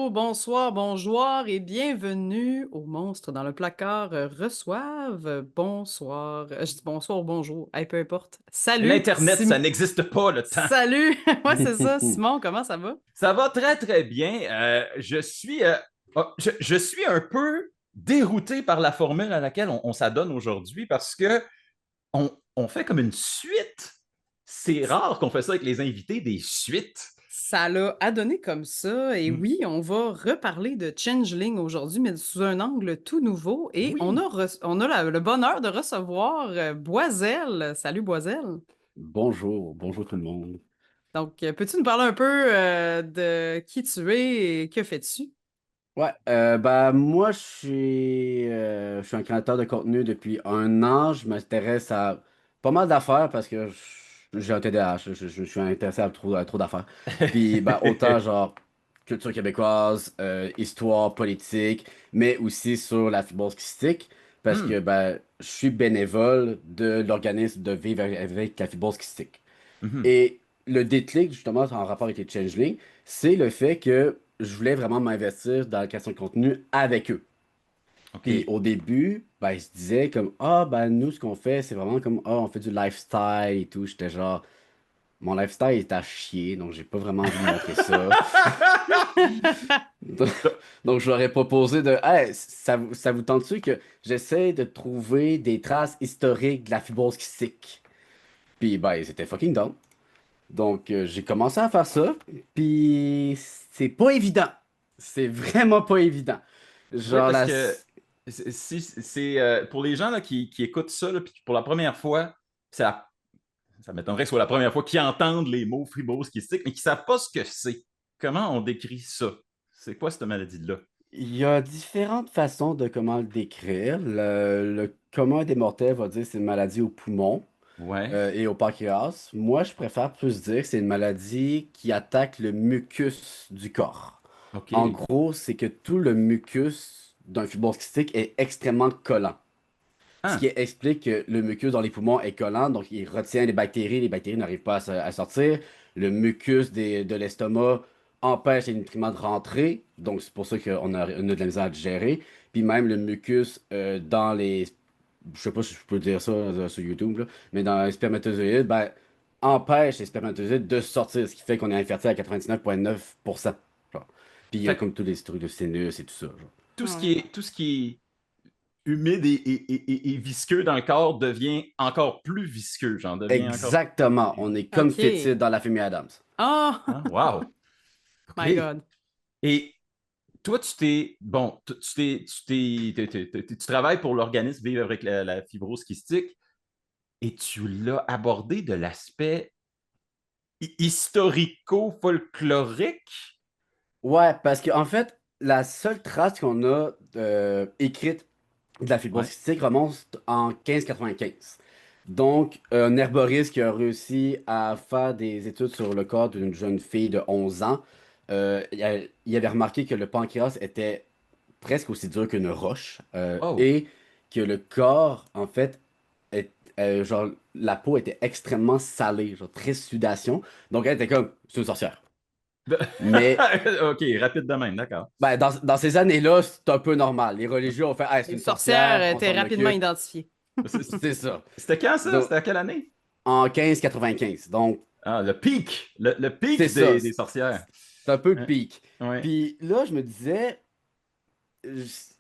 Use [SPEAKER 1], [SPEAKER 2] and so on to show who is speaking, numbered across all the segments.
[SPEAKER 1] Bonjour, bonsoir, bonjour et bienvenue aux Monstres dans le placard reçoivent. Bonsoir. Je dis bonsoir ou bonjour. Hey, peu importe. Salut,
[SPEAKER 2] L'Internet, ça n'existe pas, le temps.
[SPEAKER 1] Salut! Ouais, c'est ça. Simon, comment ça va?
[SPEAKER 2] Ça va très, très bien. Je suis un peu dérouté par la formule à laquelle on s'adonne aujourd'hui parce que on fait comme une suite. C'est rare qu'on fait ça avec les invités, des suites.
[SPEAKER 1] Ça l'a adonné comme ça. Et
[SPEAKER 2] Mm.
[SPEAKER 1] oui, on va reparler de Changeling aujourd'hui, mais sous un angle tout nouveau. Et on
[SPEAKER 2] Oui.
[SPEAKER 1] a, on a le bonheur de recevoir Boiselle. Salut, Boiselle.
[SPEAKER 3] Bonjour, bonjour tout le monde.
[SPEAKER 1] Donc, peux-tu nous parler un peu de qui tu es et que fais-tu?
[SPEAKER 3] Ouais, moi je suis un créateur de contenu depuis un an. Je m'intéresse à pas mal d'affaires parce que j'ai un TDAH. Je suis intéressé à trop d'affaires. Puis autant genre culture québécoise, histoire, politique, mais aussi sur la fibrose kystique parce que
[SPEAKER 2] Mm.
[SPEAKER 3] je suis bénévole de l'organisme de Vivre avec la fibrose kystique.
[SPEAKER 2] Mhm.
[SPEAKER 3] Et le déclic, justement, en rapport avec les changelings, c'est le fait que je voulais vraiment m'investir dans la création de contenu avec eux. Puis
[SPEAKER 2] OK.
[SPEAKER 3] au début, ils se disaient comme, nous, ce qu'on fait, c'est vraiment comme, on fait du lifestyle et tout. J'étais genre, mon lifestyle est à chier, donc j'ai pas vraiment envie de montrer ça. Donc, donc, je leur ai proposé de, hey, ça vous tente-tu que j'essaie de trouver des traces historiques de la fibrose kystique? Puis, ils étaient fucking down. Donc, j'ai commencé à faire ça, puis c'est pas évident. C'est vraiment pas évident.
[SPEAKER 2] Oui,
[SPEAKER 3] Genre,
[SPEAKER 2] parce que si, c'est pour les gens là, qui écoutent ça, là, puis pour la première fois, ça, ça m'étonnerait que ce soit la première fois qu'ils entendent les mots fibrose kystique, mais qui ne savent pas ce que c'est. Comment on décrit ça? C'est quoi cette maladie-là?
[SPEAKER 3] il y a différentes façons de comment le décrire. Le commun des mortels va dire que c'est une maladie au poumon
[SPEAKER 2] Ouais,
[SPEAKER 3] et au pancréas. Moi, je préfère plus dire que c'est une maladie qui attaque le mucus du corps. En
[SPEAKER 2] OK.
[SPEAKER 3] gros, c'est que tout le mucus d'un fibrose kystique est extrêmement collant. Ce qui
[SPEAKER 2] Ah,
[SPEAKER 3] explique que le mucus dans les poumons est collant, donc il retient les bactéries n'arrivent pas à sortir. Le mucus de l'estomac empêche les nutriments de rentrer, donc c'est pour ça qu'on a de la misère à digérer. Puis même le mucus dans les, je sais pas si je peux dire ça sur YouTube, là, mais dans les spermatozoïdes, empêche les spermatozoïdes de sortir, ce qui fait qu'on est infertile à 99,9%. Genre. Puis il y a
[SPEAKER 2] fait que
[SPEAKER 3] comme tous les trucs de sinus et tout ça. Genre.
[SPEAKER 1] Ouais.
[SPEAKER 2] tout ce qui est humide et visqueux dans le corps devient encore plus visqueux, genre devient encore
[SPEAKER 3] Exactement, on
[SPEAKER 2] plus.
[SPEAKER 3] est comme fétide
[SPEAKER 1] OK.
[SPEAKER 3] dans la famille Adams.
[SPEAKER 1] Oh,
[SPEAKER 2] Ah, wow. OK.
[SPEAKER 1] my God.
[SPEAKER 2] Et toi, tu travailles pour l'organisme Vivre avec la fibrose kystique et tu l'as abordé de l'aspect historico-folklorique.
[SPEAKER 3] Ouais, parce qu'en fait, la seule trace qu'on a écrite de la fibrose
[SPEAKER 2] Ouais.
[SPEAKER 3] cystique remonte en 1595. Donc, un herboriste qui a réussi à faire des études sur le corps d'une jeune fille de 11 ans, il avait remarqué que le pancréas était presque aussi dur qu'une roche
[SPEAKER 2] Oh.
[SPEAKER 3] et que le corps, en fait, genre, la peau était extrêmement salée, genre très sudation. Donc, elle était comme, c'est une sorcière. Mais
[SPEAKER 2] OK, rapide de même, d'accord.
[SPEAKER 3] dans ces années-là, c'est un peu normal. Les religieux ont fait, ah, c'est
[SPEAKER 1] Les
[SPEAKER 3] une
[SPEAKER 1] sorcières
[SPEAKER 3] sorcière, on
[SPEAKER 1] étaient
[SPEAKER 3] s'en
[SPEAKER 1] rapidement
[SPEAKER 3] occupe.
[SPEAKER 1] identifiées.
[SPEAKER 3] C'est ça.
[SPEAKER 2] C'était quand ça?
[SPEAKER 3] Donc,
[SPEAKER 2] C'était à quelle année?
[SPEAKER 3] en 1595. Donc,
[SPEAKER 2] Ah, le pic. Le
[SPEAKER 3] c'est
[SPEAKER 2] pic
[SPEAKER 3] ça.
[SPEAKER 2] des sorcières.
[SPEAKER 3] C'est un peu le
[SPEAKER 2] Hein?
[SPEAKER 3] pic.
[SPEAKER 2] Ouais.
[SPEAKER 3] Puis là, je me disais,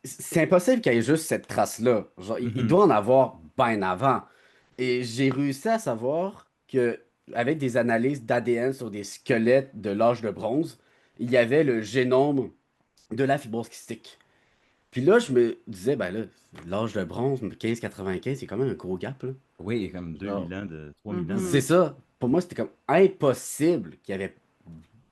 [SPEAKER 3] c'est impossible qu'il y ait juste cette trace-là. Genre, il
[SPEAKER 2] Mhm.
[SPEAKER 3] doit en avoir bien avant. Et j'ai réussi à savoir que, avec des analyses d'ADN sur des squelettes de l'âge de bronze, il y avait le génome de la fibrose kystique. Puis là, je me disais, là, l'âge de bronze, 1595, c'est quand même un gros gap, là.
[SPEAKER 2] Oui, comme
[SPEAKER 3] Genre,
[SPEAKER 2] 2000 ans, 3000 ans.
[SPEAKER 3] c'est
[SPEAKER 1] Mhm.
[SPEAKER 3] ça. Pour moi, c'était comme impossible qu'il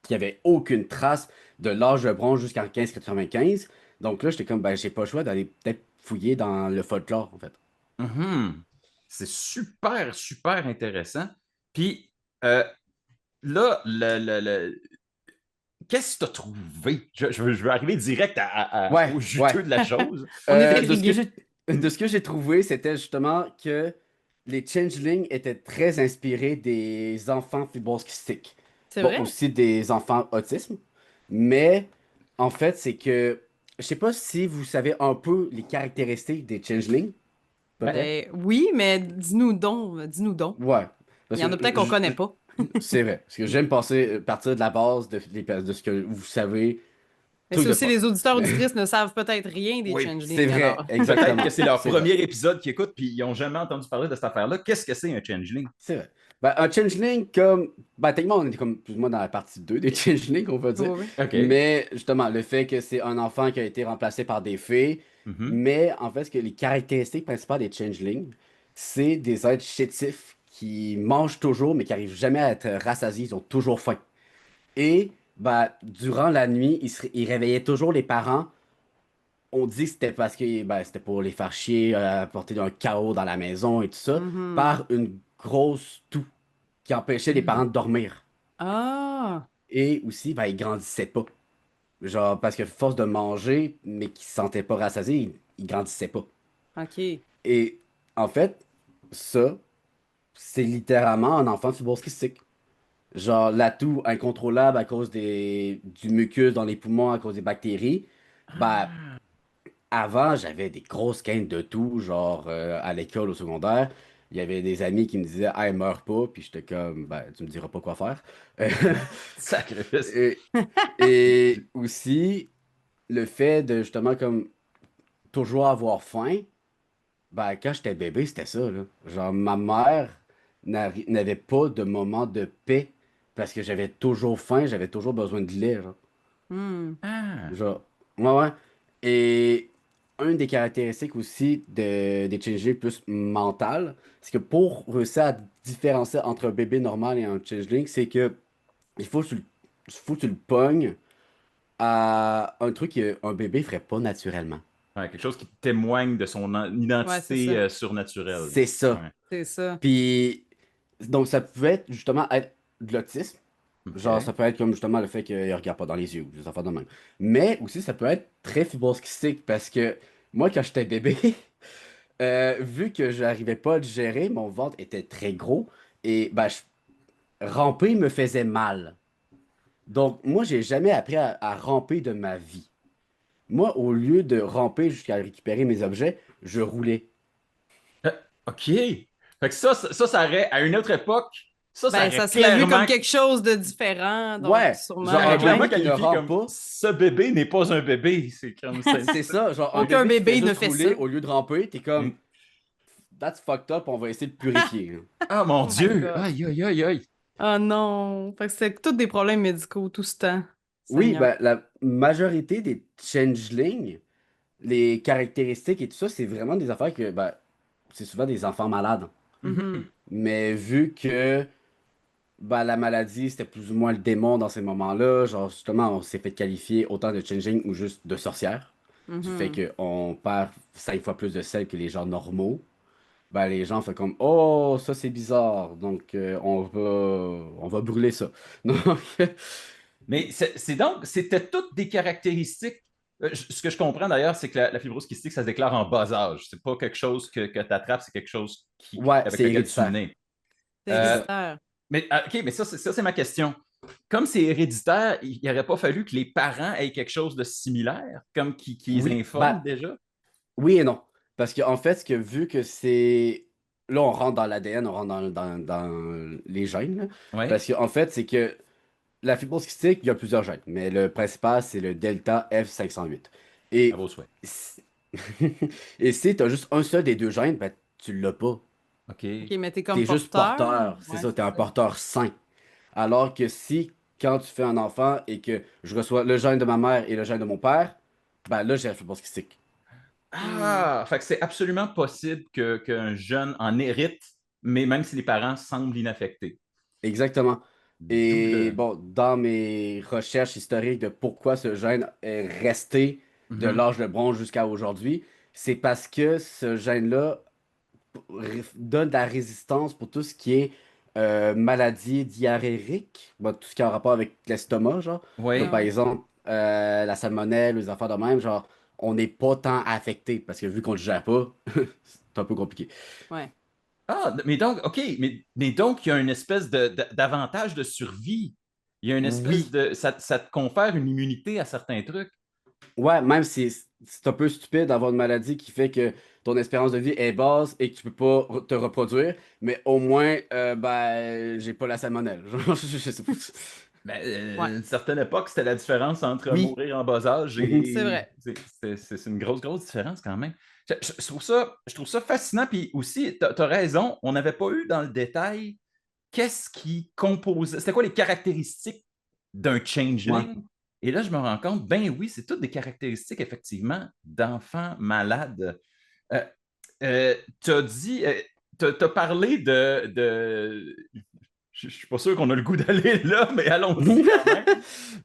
[SPEAKER 3] y avait aucune trace de l'âge de bronze jusqu'en 1595. Donc là, j'étais comme, j'ai pas le choix d'aller peut-être fouiller dans le folklore, en fait.
[SPEAKER 2] Mhm. C'est super, super intéressant. Puis euh, là, qu'est-ce que tu as trouvé? Je veux arriver direct
[SPEAKER 3] Ouais,
[SPEAKER 2] au
[SPEAKER 3] ouais.
[SPEAKER 2] juteux de la chose.
[SPEAKER 1] On est
[SPEAKER 3] De ce que
[SPEAKER 1] intrigués.
[SPEAKER 3] j'ai, de ce que j'ai trouvé, c'était justement que les changelings étaient très inspirés des enfants fibrosquistiques.
[SPEAKER 1] C'est
[SPEAKER 3] Bon,
[SPEAKER 1] vrai?
[SPEAKER 3] aussi des enfants autisme, mais En fait, c'est que je sais pas si vous savez un peu les caractéristiques des changelings, peut-être.
[SPEAKER 1] Ben oui, mais dis-nous donc, dis-nous donc.
[SPEAKER 3] Ouais.
[SPEAKER 1] Il
[SPEAKER 3] Parce
[SPEAKER 1] y
[SPEAKER 3] que
[SPEAKER 1] en a peut-être qu'on connaît pas.
[SPEAKER 3] c'est vrai. Parce que j'aime partir de la base de ce que vous savez.
[SPEAKER 1] Mais
[SPEAKER 3] Truc
[SPEAKER 1] c'est
[SPEAKER 3] de
[SPEAKER 1] aussi
[SPEAKER 3] fuck.
[SPEAKER 1] les auditeurs auditrices ne savent peut-être rien des
[SPEAKER 2] Oui,
[SPEAKER 3] C'est
[SPEAKER 1] changelings,
[SPEAKER 3] vrai,
[SPEAKER 1] alors.
[SPEAKER 2] Peut-être que
[SPEAKER 3] exactement.
[SPEAKER 2] c'est leur
[SPEAKER 3] C'est vrai.
[SPEAKER 2] premier épisode qu'ils écoutent, puis ils n'ont jamais entendu parler de cette affaire-là. Qu'est-ce que c'est un changeling?
[SPEAKER 3] C'est vrai. Ben, un changeling comme. Ben, techniquement, on est comme plus ou moins dans la partie 2 des changelings, on va dire.
[SPEAKER 1] Oui, oui.
[SPEAKER 2] OK.
[SPEAKER 3] Mais justement, le fait que c'est un enfant qui a été remplacé par des fées.
[SPEAKER 2] Mhm.
[SPEAKER 3] Mais en fait, ce que les caractéristiques principales des changelings, c'est des êtres chétifs qui mangent toujours, mais qui n'arrivent jamais à être rassasiés. Ils ont toujours faim. Et bah, durant la nuit, ils réveillaient toujours les parents. On dit que c'était parce que c'était pour les faire chier, apporter un chaos dans la maison et tout ça,
[SPEAKER 1] Mhm.
[SPEAKER 3] par une grosse toux qui empêchait les parents
[SPEAKER 2] Hmm.
[SPEAKER 3] de dormir.
[SPEAKER 1] Ah,
[SPEAKER 3] Et aussi, ils grandissaient pas. Genre, parce que force de manger, mais qu'ils se sentaient pas rassasiés, ils grandissaient pas.
[SPEAKER 1] OK.
[SPEAKER 3] Et en fait, ça, c'est littéralement un enfant fibrosquistique. Genre, l'atout incontrôlable à cause du mucus dans les poumons, à cause des bactéries. Bah,
[SPEAKER 2] Ah.
[SPEAKER 3] avant, j'avais des grosses quintes de tout, genre à l'école, au secondaire. Il y avait des amis qui me disaient, hey, meurs pas, puis j'étais comme, tu me diras pas quoi faire.
[SPEAKER 2] Sacrifice.
[SPEAKER 3] Et, et aussi, le fait de justement, comme, toujours avoir faim, quand j'étais bébé, c'était ça, là. Genre, ma mère n'avait pas de moment de paix parce que j'avais toujours faim, j'avais toujours besoin de lait, genre.
[SPEAKER 1] Hmm.
[SPEAKER 2] Ah.
[SPEAKER 3] Genre, ouais, ouais. Et une des caractéristiques aussi des changelings plus mentales, c'est que pour réussir à différencier entre un bébé normal et un changeling, c'est que il faut que tu le pognes à un truc qu'un bébé ferait pas naturellement.
[SPEAKER 2] Ouais, quelque chose qui témoigne de son
[SPEAKER 1] Ouais, c'est
[SPEAKER 2] identité
[SPEAKER 1] ça.
[SPEAKER 2] surnaturelle.
[SPEAKER 3] C'est ça.
[SPEAKER 2] Ouais.
[SPEAKER 1] C'est ça.
[SPEAKER 3] Puis, donc, ça pouvait être justement être de l'autisme. Genre,
[SPEAKER 2] OK.
[SPEAKER 3] ça peut être comme justement le fait qu'il ne regarde pas dans les yeux, ou des affaires de même. Mais aussi, ça peut être très fibrosquistique parce que moi, quand j'étais bébé, vu que j'arrivais pas à le gérer, mon ventre était très gros et ramper me faisait mal. Donc, moi, j'ai jamais appris à ramper de ma vie. Moi, au lieu de ramper jusqu'à récupérer mes objets, je roulais.
[SPEAKER 2] Euh, OK. Fait que ça aurait, à une autre époque, ça
[SPEAKER 1] Ben,
[SPEAKER 2] aurait
[SPEAKER 1] ça serait vu comme
[SPEAKER 2] clairement,
[SPEAKER 1] quelque chose de différent, donc
[SPEAKER 3] Ouais,
[SPEAKER 2] ça
[SPEAKER 3] genre
[SPEAKER 1] sûrement,
[SPEAKER 3] un
[SPEAKER 2] aurait
[SPEAKER 3] bébé
[SPEAKER 2] clairement
[SPEAKER 1] ouais.
[SPEAKER 3] qui ne
[SPEAKER 2] qualifié
[SPEAKER 3] rampe
[SPEAKER 2] comme
[SPEAKER 3] pas,
[SPEAKER 2] ce bébé n'est pas un bébé. C'est comme ça.
[SPEAKER 3] c'est ça. Genre un
[SPEAKER 1] Aucun
[SPEAKER 3] bébé qui fait
[SPEAKER 1] bébé ne
[SPEAKER 3] juste
[SPEAKER 1] fait
[SPEAKER 3] rouler
[SPEAKER 1] ça.
[SPEAKER 3] au lieu de ramper, t'es comme, that's fucked up, on va essayer de purifier, hein.
[SPEAKER 2] Ah mon
[SPEAKER 1] Oh my
[SPEAKER 2] Dieu!
[SPEAKER 1] God.
[SPEAKER 2] Aïe, aïe, aïe, aïe!
[SPEAKER 1] Oh non. Fait que c'est tous des problèmes médicaux tout ce temps.
[SPEAKER 3] Oui,
[SPEAKER 1] Seigneur.
[SPEAKER 3] la majorité des changelings, les caractéristiques et tout ça, c'est vraiment des affaires que, c'est souvent des enfants malades.
[SPEAKER 1] Mhm.
[SPEAKER 3] Mais vu que la maladie, c'était plus ou moins le démon dans ces moments-là, genre justement, on s'est fait qualifier autant de changeling ou juste de sorcière, du fait
[SPEAKER 1] Mhm.
[SPEAKER 3] qu'on perd 5 fois plus de sel que les gens normaux. Les gens font comme oh, ça c'est bizarre, donc on va brûler ça. Donc,
[SPEAKER 2] Mais c'était toutes des caractéristiques. Ce que je comprends d'ailleurs, c'est que la fibrose kystique, ça se déclare en bas âge. C'est pas quelque chose que tu attrapes, c'est quelque chose
[SPEAKER 3] ouais,
[SPEAKER 2] avec
[SPEAKER 3] c'est
[SPEAKER 2] lequel tu
[SPEAKER 3] héréditaire.
[SPEAKER 2] nais.
[SPEAKER 1] C'est
[SPEAKER 3] C'est ça.
[SPEAKER 1] héréditaire.
[SPEAKER 2] Mais OK, mais ça, c'est ma question. Comme c'est héréditaire, il n'aurait pas fallu que les parents aient quelque chose de similaire, comme qui les
[SPEAKER 3] Oui,
[SPEAKER 2] informent déjà?
[SPEAKER 3] oui et non. Parce qu'en fait, vu que c'est. Là, on rentre dans l'ADN, on rentre dans les gènes, là.
[SPEAKER 2] Oui.
[SPEAKER 3] Parce qu'en fait, c'est que la fibrose kystique, il y a plusieurs gènes, mais le principal, c'est le delta F508.
[SPEAKER 2] À
[SPEAKER 3] Et,
[SPEAKER 2] vos souhaits.
[SPEAKER 3] si- et si tu as juste un seul des deux gènes, tu l'as pas.
[SPEAKER 1] OK,
[SPEAKER 2] OK.
[SPEAKER 1] mais t'es comme
[SPEAKER 3] T'es juste
[SPEAKER 1] porteur.
[SPEAKER 3] porteur, c'est
[SPEAKER 1] Ouais,
[SPEAKER 3] ça, t'es un
[SPEAKER 1] c'est ça.
[SPEAKER 3] porteur sain. Alors que si, quand tu fais un enfant et que je reçois le gène de ma mère et le gène de mon père, là, j'ai la fibrose kystique.
[SPEAKER 1] Hmm.
[SPEAKER 2] Ah, fait que c'est absolument possible qu'un jeune en hérite, mais même si les parents semblent inaffectés.
[SPEAKER 3] Exactement.
[SPEAKER 2] D'où
[SPEAKER 3] Et
[SPEAKER 2] le.
[SPEAKER 3] bon, dans mes recherches historiques de pourquoi ce gène est resté de
[SPEAKER 2] Mhm.
[SPEAKER 3] l'âge de bronze jusqu'à aujourd'hui, c'est parce que ce gène-là donne de la résistance pour tout ce qui est maladie diarrhéique, tout ce qui a un rapport avec l'estomac, genre. Donc,
[SPEAKER 2] Oui.
[SPEAKER 1] Ah
[SPEAKER 3] par
[SPEAKER 1] ouais.
[SPEAKER 3] exemple, la salmonelle, les affaires de même, genre, on n'est pas tant affecté parce que vu qu'on ne le gère pas, c'est un peu compliqué.
[SPEAKER 1] Ouais.
[SPEAKER 2] Ah, mais donc, OK, mais donc, il y a une espèce d'avantage de survie. Il y a une espèce
[SPEAKER 3] Oui.
[SPEAKER 2] de... Ça te confère une immunité à certains trucs.
[SPEAKER 3] Ouais, même si c'est un peu stupide d'avoir une maladie qui fait que ton espérance de vie est basse et que tu peux pas te reproduire, mais au moins, ben, j'ai pas la salmonelle. Genre, je sais pas.
[SPEAKER 2] Ben,
[SPEAKER 1] Ouais,
[SPEAKER 2] à une certaine époque, c'était la différence entre
[SPEAKER 3] Oui.
[SPEAKER 2] mourir en bas âge
[SPEAKER 3] Mhm.
[SPEAKER 1] c'est
[SPEAKER 2] et...
[SPEAKER 1] vrai.
[SPEAKER 2] C'est une grosse, grosse différence quand même. Je trouve ça fascinant. Puis aussi, tu as raison, on n'avait pas eu dans le détail qu'est-ce qui composait, c'était quoi les caractéristiques d'un
[SPEAKER 3] Ouais.
[SPEAKER 2] changeling? Et là, je me rends compte, ben oui, c'est toutes des caractéristiques, effectivement, d'enfants malades. Euh, tu as dit, tu as parlé je ne suis pas sûr qu'on a le goût d'aller là, mais allons-y quand même.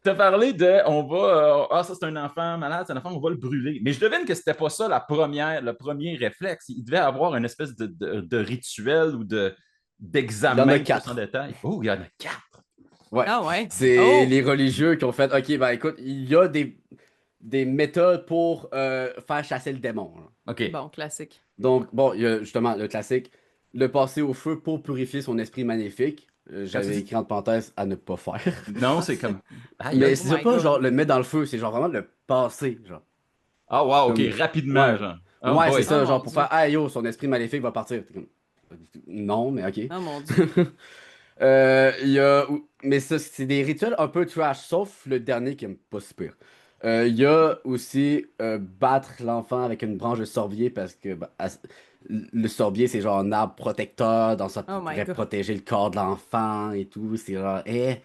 [SPEAKER 2] Tu as parlé de, on va, ah, ça c'est un enfant malade, c'est un enfant, on va le brûler. Mais je devine que c'était pas ça le premier réflexe. Il devait avoir une espèce de rituel ou
[SPEAKER 3] Il y en a
[SPEAKER 2] d'examen plus en
[SPEAKER 3] 4.
[SPEAKER 2] détail. Oh, il y en a 4.
[SPEAKER 3] Ouais.
[SPEAKER 1] Ah ouais.
[SPEAKER 3] C'est
[SPEAKER 1] Oh!
[SPEAKER 3] les religieux qui ont fait, OK, ben écoute, il y a des méthodes pour faire chasser le démon, là.
[SPEAKER 2] OK.
[SPEAKER 1] Bon, classique.
[SPEAKER 3] Donc, bon, il y a justement le classique, le passer au feu pour purifier son esprit maléfique.
[SPEAKER 2] Quand tu
[SPEAKER 3] J'avais
[SPEAKER 2] dis
[SPEAKER 3] écrit en parenthèse à ne pas faire.
[SPEAKER 2] non,
[SPEAKER 1] Ah,
[SPEAKER 2] c'est comme. Aïe,
[SPEAKER 3] Mais
[SPEAKER 2] aïe.
[SPEAKER 1] oh
[SPEAKER 3] c'est
[SPEAKER 1] my
[SPEAKER 3] pas genre
[SPEAKER 1] God.
[SPEAKER 3] le mettre dans le feu, c'est genre vraiment le passer, genre.
[SPEAKER 2] Ah, wow, OK,
[SPEAKER 3] Comme,
[SPEAKER 2] rapidement,
[SPEAKER 3] ouais,
[SPEAKER 2] genre. Oh
[SPEAKER 3] ouais, c'est
[SPEAKER 2] boy.
[SPEAKER 1] Oh
[SPEAKER 3] ça,
[SPEAKER 1] mon
[SPEAKER 3] genre pour faire,
[SPEAKER 1] Dieu.
[SPEAKER 3] ah yo, son esprit maléfique va partir. T'es comme, non, mais ok.
[SPEAKER 1] Oh mon Dieu.
[SPEAKER 3] Il y a, mais ça, c'est des rituels un peu trash, sauf le dernier qui est pas si pire. Il y a aussi battre l'enfant avec une branche de sorbier parce que bah, le sorbier, c'est genre un arbre protecteur, donc ça
[SPEAKER 1] Oh my
[SPEAKER 3] pourrait
[SPEAKER 1] God.
[SPEAKER 3] protéger le corps de l'enfant et tout. C'est genre, eh.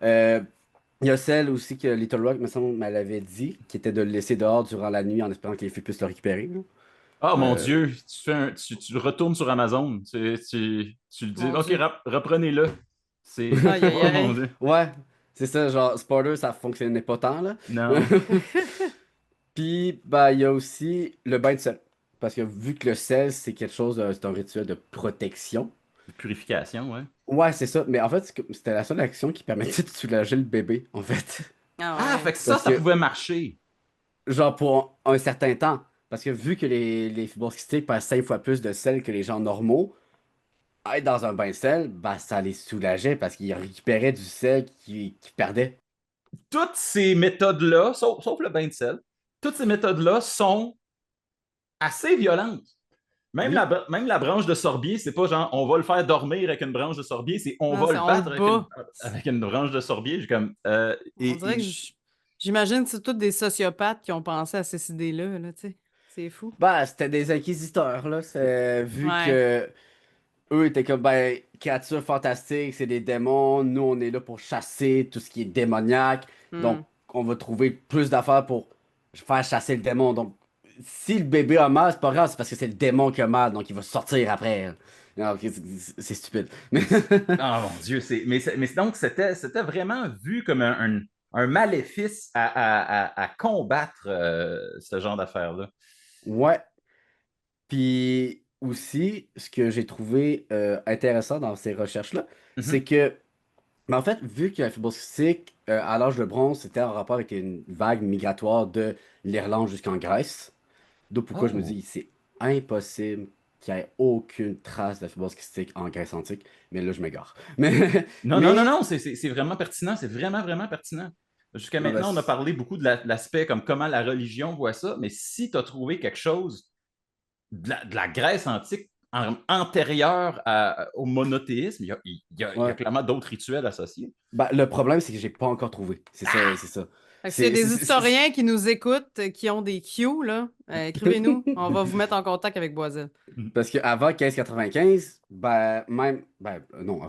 [SPEAKER 3] Euh, il y a celle aussi que Little Rock, me semble, m'avait dit, qui était de le laisser dehors durant la nuit en espérant que les filles puissent le récupérer, là.
[SPEAKER 2] Oh mon
[SPEAKER 3] Euh,
[SPEAKER 2] Dieu, tu le retournes sur Amazon. Tu le dis,
[SPEAKER 1] Mon
[SPEAKER 2] OK,
[SPEAKER 1] Dieu.
[SPEAKER 2] reprenez-le. C'est.
[SPEAKER 1] Aïe, aïe,
[SPEAKER 2] Oh mon
[SPEAKER 1] aïe.
[SPEAKER 2] Dieu.
[SPEAKER 3] ouais, c'est ça, genre, spoiler, ça fonctionnait pas tant, là.
[SPEAKER 2] Non.
[SPEAKER 3] Puis, bah, il y a aussi le bain de sel. Parce que vu que le sel, c'est quelque chose, c'est un rituel de protection.
[SPEAKER 2] Purification, ouais.
[SPEAKER 3] Ouais, c'est ça. Mais en fait, c'était la seule action qui permettait de soulager le bébé, en fait.
[SPEAKER 1] Ah
[SPEAKER 2] Ah,
[SPEAKER 1] ouais.
[SPEAKER 2] fait que ça,
[SPEAKER 3] Parce
[SPEAKER 2] ça
[SPEAKER 3] que,
[SPEAKER 2] pouvait marcher.
[SPEAKER 3] genre, pour un certain temps. Parce que vu que les fibres cystiques perdent 5 fois plus de sel que les gens normaux, être dans un bain de sel, bah, ça les soulageait parce qu'ils récupéraient du sel qu'ils perdaient.
[SPEAKER 2] Toutes ces méthodes-là, sauf le bain de sel, toutes ces méthodes-là sont assez violentes.
[SPEAKER 3] Oui.
[SPEAKER 2] Même la branche de sorbier, c'est pas genre on va le faire dormir avec une branche de sorbier, c'est on
[SPEAKER 1] Non,
[SPEAKER 2] va
[SPEAKER 1] c'est
[SPEAKER 2] le
[SPEAKER 1] on le
[SPEAKER 2] battre
[SPEAKER 1] bat.
[SPEAKER 2] avec une branche de sorbier. J'ai comme,
[SPEAKER 1] On dirait que j'imagine que c'est tous des sociopathes qui ont pensé à ces idées-là, là, tu sais. C'est fou.
[SPEAKER 3] Bah, c'était des inquisiteurs, là. C'est, vu
[SPEAKER 1] Ouais.
[SPEAKER 3] que eux étaient comme, ben, créatures fantastiques, c'est des démons. Nous, on est là pour chasser tout ce qui est démoniaque.
[SPEAKER 1] Hmm.
[SPEAKER 3] Donc, on va trouver plus d'affaires pour faire chasser le démon. Donc, si le bébé a mal, c'est pas grave, c'est parce que c'est le démon qui a mal. Donc, il va sortir après. Non, ok, c'est stupide. Mais
[SPEAKER 2] ah mon Dieu, donc c'était vraiment vu comme un maléfice à combattre ce genre d'affaires-là.
[SPEAKER 3] ouais. Puis aussi, ce que j'ai trouvé intéressant dans ces recherches-là, c'est
[SPEAKER 2] Mhm.
[SPEAKER 3] que, mais en fait, vu que la fibrose cystique, à l'âge de bronze, c'était en rapport avec une vague migratoire de l'Irlande jusqu'en Grèce, d'où pourquoi je me
[SPEAKER 2] Oh.
[SPEAKER 3] dis, c'est impossible qu'il n'y ait aucune trace de la fibrose cystique en Grèce antique. Mais là, je m'égare. Mais,
[SPEAKER 2] Non, non, non,
[SPEAKER 3] mais,
[SPEAKER 2] non, c'est vraiment pertinent, c'est vraiment, vraiment pertinent. Jusqu'à
[SPEAKER 3] non, ben,
[SPEAKER 2] maintenant, on a parlé beaucoup de l'aspect comme comment la religion voit ça, mais si tu as trouvé quelque chose de la Grèce antique antérieure au monothéisme, il y a
[SPEAKER 3] ouais.
[SPEAKER 2] clairement d'autres rituels associés.
[SPEAKER 3] Ben, le problème, c'est que j'ai pas encore trouvé. C'est ça, c'est ça.
[SPEAKER 1] Fait que s'il y a des
[SPEAKER 3] C'est-
[SPEAKER 1] historiens qui nous écoutent, qui ont des Q, là, écrivez-nous. On va vous mettre en contact avec Boiselle.
[SPEAKER 2] Mhm.
[SPEAKER 3] Parce qu'avant 1595, ben, même, ben, non,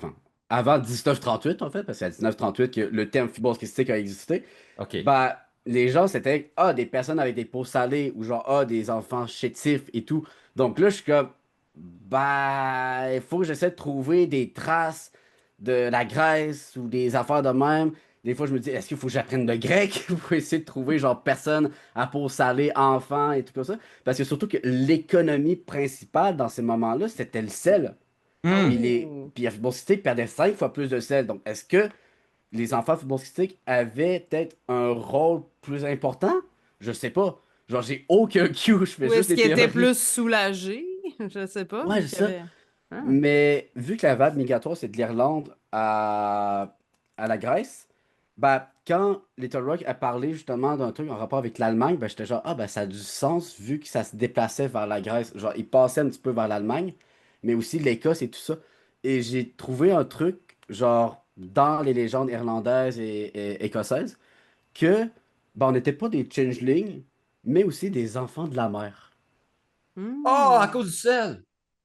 [SPEAKER 3] avant 1938, en fait, parce que c'est à 1938 que le terme fibrose kystique a existé,
[SPEAKER 2] OK.
[SPEAKER 3] ben, les gens, c'était, ah, des personnes avec des peaux salées, ou genre, ah, des enfants chétifs et tout. Donc là, je suis comme, ben, il faut que j'essaie de trouver des traces de la Grèce ou des affaires de même. Des fois, je me dis, est-ce qu'il faut que j'apprenne le grec pour essayer de trouver, genre, personne à peau salée, enfant et tout comme ça? Parce que surtout que l'économie principale dans ces moments-là, c'était le sel. Puis,
[SPEAKER 2] Hmm.
[SPEAKER 1] Oh!
[SPEAKER 3] puis la fibrocystique perdait 5 fois plus de sel. Donc, est-ce que les enfants fibrocistiques avaient peut-être un rôle plus important? Je sais pas. Genre, j'ai aucun cue, je fais
[SPEAKER 1] Ou
[SPEAKER 3] juste
[SPEAKER 1] est-ce
[SPEAKER 3] des
[SPEAKER 1] qu'ils étaient
[SPEAKER 3] théories.
[SPEAKER 1] plus soulagés? Je sais pas,
[SPEAKER 3] Ouais,
[SPEAKER 1] vu
[SPEAKER 3] c'est
[SPEAKER 1] qu'il y
[SPEAKER 3] ça.
[SPEAKER 1] avait. Ah.
[SPEAKER 3] Mais vu que la vague migratoire, c'est de l'Irlande à la Grèce, Ben, quand Little Rock a parlé justement d'un truc en rapport avec l'Allemagne, ben, j'étais genre, ah, ben, ça a du sens vu que ça se déplaçait vers la Grèce. Genre, il passait un petit peu vers l'Allemagne, mais aussi l'Écosse et tout ça. Et j'ai trouvé un truc, genre, dans les légendes irlandaises et écossaises, que, ben, on n'était pas des changelings, mais aussi des enfants de la mer.
[SPEAKER 2] Oh, à
[SPEAKER 1] Hmm.
[SPEAKER 2] cause du sel!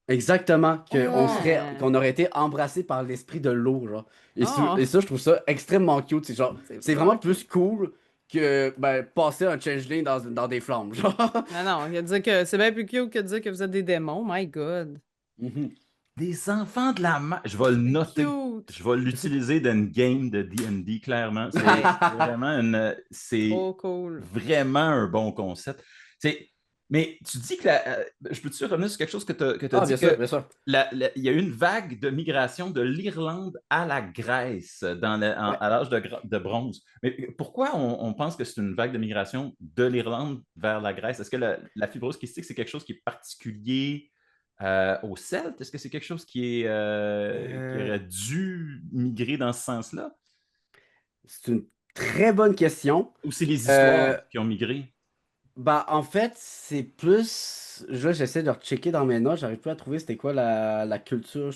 [SPEAKER 3] Exactement,
[SPEAKER 1] Ah.
[SPEAKER 3] qu'on aurait été embrassé par l'esprit de l'eau, genre.
[SPEAKER 1] Oh,
[SPEAKER 3] Et ça, je trouve ça extrêmement cute. C'est genre,
[SPEAKER 1] c'est
[SPEAKER 3] c'est
[SPEAKER 1] vraiment
[SPEAKER 3] vraiment plus
[SPEAKER 1] cute.
[SPEAKER 3] cool que ben, passer un changeling dans des flammes, genre.
[SPEAKER 1] Non, non, il a dit que c'est bien plus cute que de dire que vous êtes des démons. My God.
[SPEAKER 3] Mhm.
[SPEAKER 2] Des enfants de la mer. Je vais le
[SPEAKER 1] C'est
[SPEAKER 2] noter.
[SPEAKER 1] cute.
[SPEAKER 2] Je vais l'utiliser dans une game de D&D, clairement.
[SPEAKER 1] Hey,
[SPEAKER 2] C'est
[SPEAKER 1] trop cool.
[SPEAKER 2] vraiment un bon concept. C'est, mais tu dis que je peux-tu revenir sur quelque chose que tu as
[SPEAKER 3] Ah,
[SPEAKER 2] dit
[SPEAKER 3] bien sûr,
[SPEAKER 2] que
[SPEAKER 3] bien sûr.
[SPEAKER 2] il y a eu une vague de migration de l'Irlande à la Grèce
[SPEAKER 3] Ouais.
[SPEAKER 2] à l'âge de bronze. Mais pourquoi on pense que c'est une vague de migration de l'Irlande vers la Grèce? Est-ce que la fibrose kystique, c'est quelque chose qui est particulier aux Celtes? Est-ce que c'est quelque chose qui
[SPEAKER 3] Euh,
[SPEAKER 2] aurait dû migrer dans ce sens-là?
[SPEAKER 3] c'est une très bonne question.
[SPEAKER 2] Ou c'est les
[SPEAKER 3] Euh,
[SPEAKER 2] histoires qui ont migré?
[SPEAKER 3] Bah, en fait, c'est plus. Là, j'essaie de rechecker dans mes notes. J'arrive plus à trouver c'était quoi la culture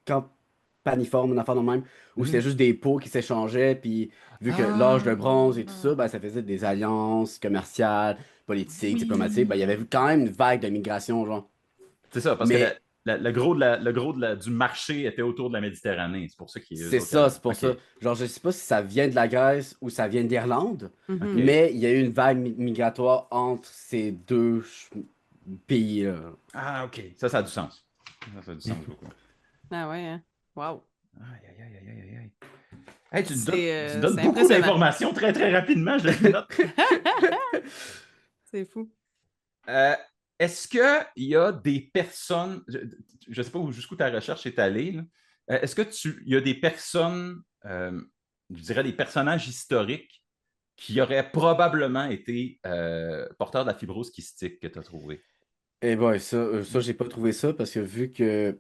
[SPEAKER 3] campaniforme, une affaire de même, où c'était
[SPEAKER 2] Mhm.
[SPEAKER 3] juste des pots qui s'échangeaient. Puis, vu que l'âge de bronze et tout ça, ben,
[SPEAKER 2] Ah!
[SPEAKER 3] ça faisait des alliances commerciales, politiques, diplomatiques. Ben, il y avait
[SPEAKER 2] Oui!
[SPEAKER 3] quand même une vague de migration, genre.
[SPEAKER 2] C'est ça, parce que
[SPEAKER 3] Mais
[SPEAKER 2] le gros du marché était autour de la Méditerranée. C'est pour ça qu'eux
[SPEAKER 3] c'est
[SPEAKER 2] autres.
[SPEAKER 3] ça, c'est pour
[SPEAKER 2] OK.
[SPEAKER 3] ça. Genre, je sais pas si ça vient de la Grèce ou ça vient d'Irlande,
[SPEAKER 1] Mhm.
[SPEAKER 2] OK.
[SPEAKER 3] mais il y a eu une vague migratoire entre ces deux pays-là.
[SPEAKER 2] Ah, OK. Ça a du sens. Ça a du sens beaucoup.
[SPEAKER 1] Ah ouais, hein? Wow.
[SPEAKER 2] Aïe, aïe, aïe, aïe, aïe, aïe. Hey, tu me donnes
[SPEAKER 1] C'est
[SPEAKER 2] beaucoup
[SPEAKER 1] impressionnant.
[SPEAKER 2] d'informations très, très rapidement. Je le note.
[SPEAKER 1] C'est fou.
[SPEAKER 2] Euh, Est-ce qu'il y a des personnes, je ne sais pas jusqu'où ta recherche est allée, là. Est-ce il y a des personnes, je dirais des personnages historiques qui auraient probablement été porteurs de la fibrose kystique que tu as trouvé?
[SPEAKER 3] Et bon, ça j'ai pas trouvé ça parce que vu que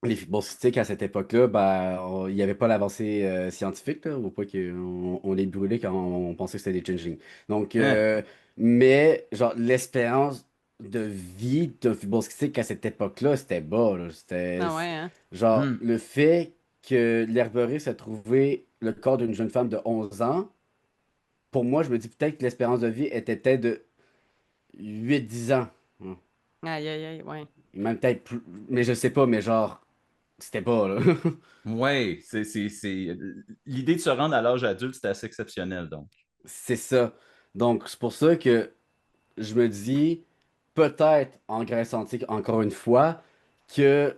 [SPEAKER 3] les fibrocystiques à cette époque-là, ben, il n'y avait pas l'avancée scientifique, là, ou pas qu'on les brûlait quand on pensait que c'était des changelings. Donc,
[SPEAKER 2] Hein?
[SPEAKER 3] mais genre l'espérance de vie d'un fibrocystique à cette époque-là, c'était bas, là. C'était
[SPEAKER 1] Ah ouais, hein?
[SPEAKER 3] genre
[SPEAKER 2] Hmm.
[SPEAKER 3] le fait que l'herboriste a trouvé le corps d'une jeune femme de 11 ans, pour moi, je me dis peut-être que l'espérance de vie était peut-être de 8 10 ans. Hein.
[SPEAKER 1] Aïe, aïe, aïe, ouais.
[SPEAKER 3] Même peut-être plus, mais je sais pas, mais genre, c'était pas, là.
[SPEAKER 2] Oui, l'idée de se rendre à l'âge adulte, c'était assez exceptionnel, donc.
[SPEAKER 3] C'est ça. Donc, c'est pour ça que je me dis, peut-être en Grèce antique, encore une fois, que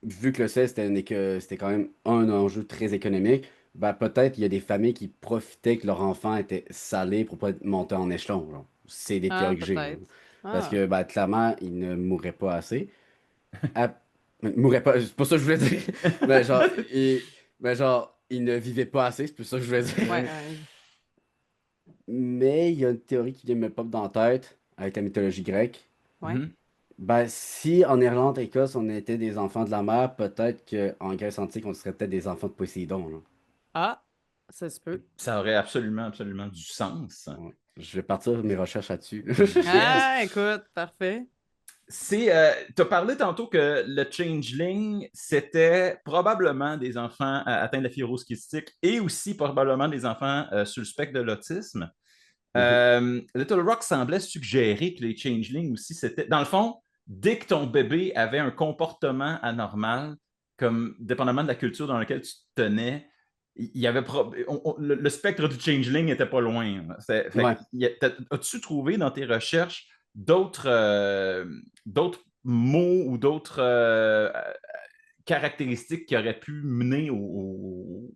[SPEAKER 3] vu que le sel, c'était quand même un enjeu très économique, ben peut-être il y a des familles qui profitaient que leur enfant était salé pour pas monter en échelon, genre. C'est des
[SPEAKER 1] Ah,
[SPEAKER 3] théories que j'ai, là.
[SPEAKER 1] peut-être.
[SPEAKER 3] Parce
[SPEAKER 1] Ah.
[SPEAKER 3] que, ben, clairement, ils ne mourraient pas assez. Ah, ils mourraient pas, c'est pas ça que je voulais dire. Mais genre, ils ne vivaient pas assez, c'est plus ça que je voulais
[SPEAKER 1] Ouais,
[SPEAKER 3] dire.
[SPEAKER 1] ouais.
[SPEAKER 3] Mais il y a une théorie qui vient de me pop dans la tête avec la mythologie grecque.
[SPEAKER 1] Ouais.
[SPEAKER 2] Mhm.
[SPEAKER 3] Ben, si en Irlande, Écosse, on était des enfants de la mer, peut-être qu'en Grèce antique, on serait peut-être des enfants de Poséidon, là.
[SPEAKER 1] Ah, ça se peut.
[SPEAKER 2] Ça aurait absolument, absolument du sens.
[SPEAKER 3] Ouais. Je vais partir mes recherches là-dessus.
[SPEAKER 2] Yes.
[SPEAKER 1] Ah, écoute, parfait.
[SPEAKER 2] Tu as parlé tantôt que le changeling, c'était probablement des enfants atteints de la fibrose kystique et aussi probablement des enfants sur le spectre de l'autisme.
[SPEAKER 3] Mhm.
[SPEAKER 2] Little Rock semblait suggérer que les changelings aussi, c'était. Dans le fond, dès que ton bébé avait un comportement anormal, comme dépendamment de la culture dans laquelle tu te tenais, il y avait le spectre du changeling n'était pas loin.
[SPEAKER 3] Ouais.
[SPEAKER 2] As-tu trouvé dans tes recherches d'autres mots ou d'autres caractéristiques qui auraient pu mener au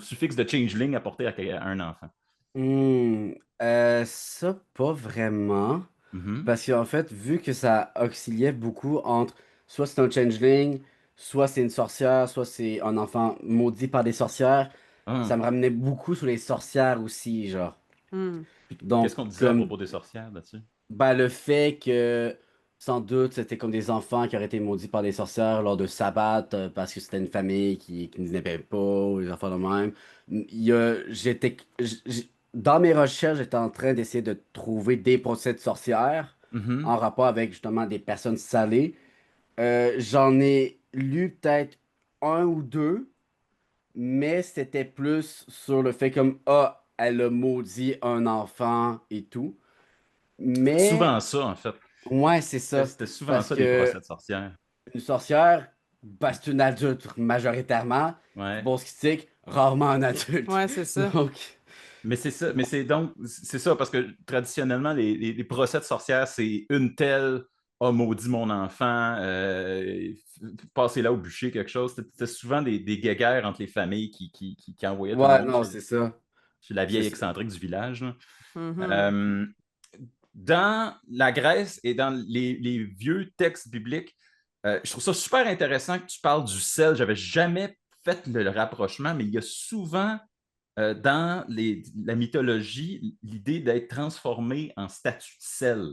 [SPEAKER 2] suffixe de changeling apporté à un enfant?
[SPEAKER 3] Hmm, ça, pas vraiment.
[SPEAKER 2] Mhm.
[SPEAKER 3] Parce qu'en fait, vu que ça auxiliait beaucoup entre soit c'est un changeling, soit c'est une sorcière, soit c'est un enfant maudit par des sorcières, ça
[SPEAKER 2] Ah.
[SPEAKER 3] me ramenait beaucoup sur les sorcières aussi, genre.
[SPEAKER 1] Hmm.
[SPEAKER 2] Qu'est-ce
[SPEAKER 3] Donc,
[SPEAKER 2] qu'on disait à
[SPEAKER 3] comme
[SPEAKER 2] propos des sorcières là-dessus?
[SPEAKER 3] ben, le fait que sans doute, c'était comme des enfants qui auraient été maudits par des sorcières lors de sabbat parce que c'était une famille qui ne n'aimait pas, ou des enfants de même. Dans mes recherches, j'étais en train d'essayer de trouver des procès de sorcières
[SPEAKER 2] Mhm.
[SPEAKER 3] en rapport avec justement des personnes salées. J'en ai lu peut-être un ou deux, mais c'était plus sur le fait comme, ah, elle a maudit un enfant et tout.
[SPEAKER 2] C'était
[SPEAKER 3] Mais,
[SPEAKER 2] souvent ça, en fait.
[SPEAKER 3] ouais, c'est ça.
[SPEAKER 2] C'était souvent
[SPEAKER 3] Parce
[SPEAKER 2] ça, les procès
[SPEAKER 3] que
[SPEAKER 2] de sorcières.
[SPEAKER 3] une sorcière, bah, c'est une adulte majoritairement.
[SPEAKER 2] Ouais.
[SPEAKER 3] Bon, sciatique, rarement un adulte.
[SPEAKER 1] Ouais, c'est ça.
[SPEAKER 3] Donc,
[SPEAKER 2] Mais c'est ça, mais c'est donc, c'est ça, parce que traditionnellement, les procès de sorcières, c'est une telle a maudit mon enfant, passez là au bûcher, quelque chose. C'était souvent des guéguerres entre les familles qui envoyaient tout le
[SPEAKER 3] ouais,
[SPEAKER 2] monde
[SPEAKER 3] non, c'est ça.
[SPEAKER 2] chez la
[SPEAKER 3] C'est
[SPEAKER 2] vieille
[SPEAKER 3] ça.
[SPEAKER 2] excentrique du village, là.
[SPEAKER 1] Mhm.
[SPEAKER 2] Euh, dans la Grèce et dans les vieux textes bibliques, je trouve ça super intéressant que tu parles du sel. J'avais jamais fait le rapprochement, mais il y a souvent dans la mythologie l'idée d'être transformé en statue de sel.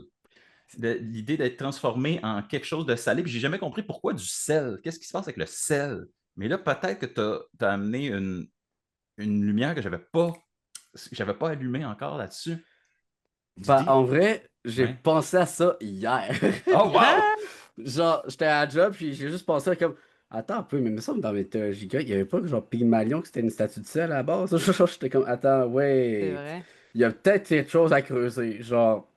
[SPEAKER 2] L'idée d'être transformé en quelque chose de salé. Puis j'ai jamais compris pourquoi du sel. Qu'est-ce qui se passe avec le sel? Mais là, peut-être que tu as amené une lumière que j'avais pas allumée encore là-dessus.
[SPEAKER 3] Bah,
[SPEAKER 2] L'idée.
[SPEAKER 3] en vrai, j'ai
[SPEAKER 2] Ouais.
[SPEAKER 3] pensé à ça hier.
[SPEAKER 2] Oh, wow!
[SPEAKER 3] Genre, j'étais à la job, puis j'ai juste pensé comme, attends un peu, mais il me semble dans mythologie grecque, il n'y avait pas que genre Pygmalion que c'était une statue de sel à la base. Genre, j'étais comme, attends,
[SPEAKER 1] C'est
[SPEAKER 3] ouais,
[SPEAKER 1] vrai.
[SPEAKER 3] il y a peut-être quelque chose à creuser. Genre,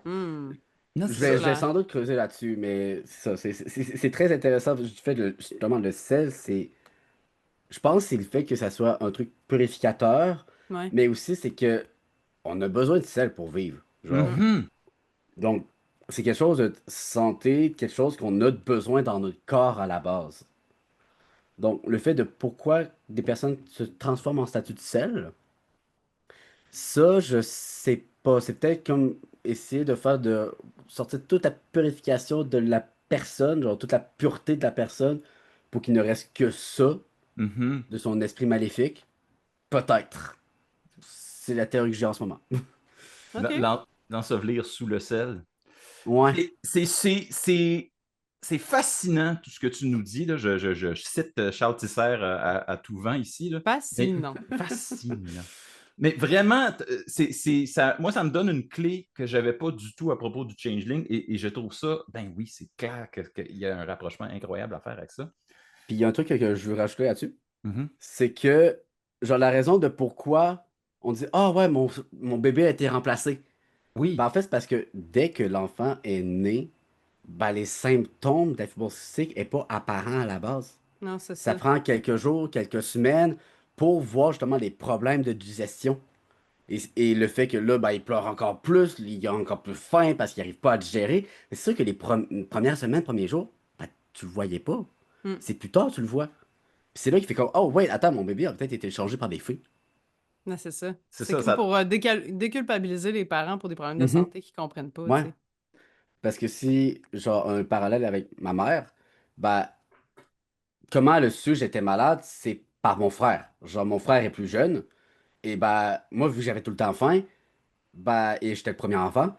[SPEAKER 1] Hmm.
[SPEAKER 2] Non,
[SPEAKER 3] je
[SPEAKER 2] c'est
[SPEAKER 3] vais,
[SPEAKER 2] ça.
[SPEAKER 3] je vais sans doute creuser là-dessus, mais c'est ça, c'est très intéressant. Du fait justement, le sel, je pense que c'est le fait que ça soit un truc purificateur,
[SPEAKER 1] Ouais.
[SPEAKER 3] mais aussi c'est que on a besoin de sel pour vivre. Genre,
[SPEAKER 1] Mhm.
[SPEAKER 2] Mhm.
[SPEAKER 3] donc, c'est quelque chose de santé, quelque chose qu'on a besoin dans notre corps à la base. Donc, le fait de pourquoi des personnes se transforment en statut de sel, ça, je sais pas. C'est peut-être comme essayer de sortir toute la purification de la personne, genre toute la pureté de la personne, pour qu'il ne reste que ça
[SPEAKER 2] Mhm.
[SPEAKER 3] de son esprit maléfique. Peut-être. C'est la théorie que j'ai en ce moment.
[SPEAKER 1] OK.
[SPEAKER 2] L'ensevelir sous le sel.
[SPEAKER 3] Ouais.
[SPEAKER 2] C'est fascinant tout ce que tu nous dis. Là. Je cite Charles Tisser à tout vent ici. Là. Mais
[SPEAKER 1] Fascinant.
[SPEAKER 2] fascinant. Mais vraiment, ça, moi, ça me donne une clé que je n'avais pas du tout à propos du Changeling et je trouve ça, ben oui, c'est clair qu'il y a un rapprochement incroyable à faire avec ça.
[SPEAKER 3] Puis il y a un truc que je veux rajouter là-dessus,
[SPEAKER 2] Mhm.
[SPEAKER 3] c'est que, genre, la raison de pourquoi on dit, ah ouais, mon bébé a été remplacé. Ben,
[SPEAKER 2] Oui.
[SPEAKER 3] en fait, c'est parce que dès que l'enfant est né, ben, les symptômes de la fibrose cystique n'est pas apparent à la base.
[SPEAKER 1] Non, c'est
[SPEAKER 3] Ça
[SPEAKER 1] ça.
[SPEAKER 3] prend quelques jours, quelques semaines pour voir justement les problèmes de digestion. Et le fait que là, ben, il pleure encore plus, il a encore plus faim parce qu'il n'arrive pas à digérer. Mais c'est sûr que les premières semaines, premiers jours, ben, tu le voyais pas.
[SPEAKER 1] Hmm.
[SPEAKER 3] C'est plus tard, tu le vois. Puis c'est là qu'il fait comme, oh, ouais, attends, mon bébé a peut-être été changé par des fées.
[SPEAKER 1] Non, c'est ça.
[SPEAKER 2] C'est
[SPEAKER 1] C'est
[SPEAKER 2] ça,
[SPEAKER 1] comme
[SPEAKER 2] ça.
[SPEAKER 1] pour déculpabiliser les parents pour des problèmes de
[SPEAKER 3] Mhm.
[SPEAKER 1] santé qu'ils comprennent pas, tu
[SPEAKER 3] Ouais.
[SPEAKER 1] sais.
[SPEAKER 3] Parce que si, genre, un parallèle avec ma mère, bah, comment elle a su que j'étais malade, c'est par mon frère. Genre, mon frère est plus jeune, et bah, moi, vu que j'avais tout le temps faim, bah, et j'étais le premier enfant,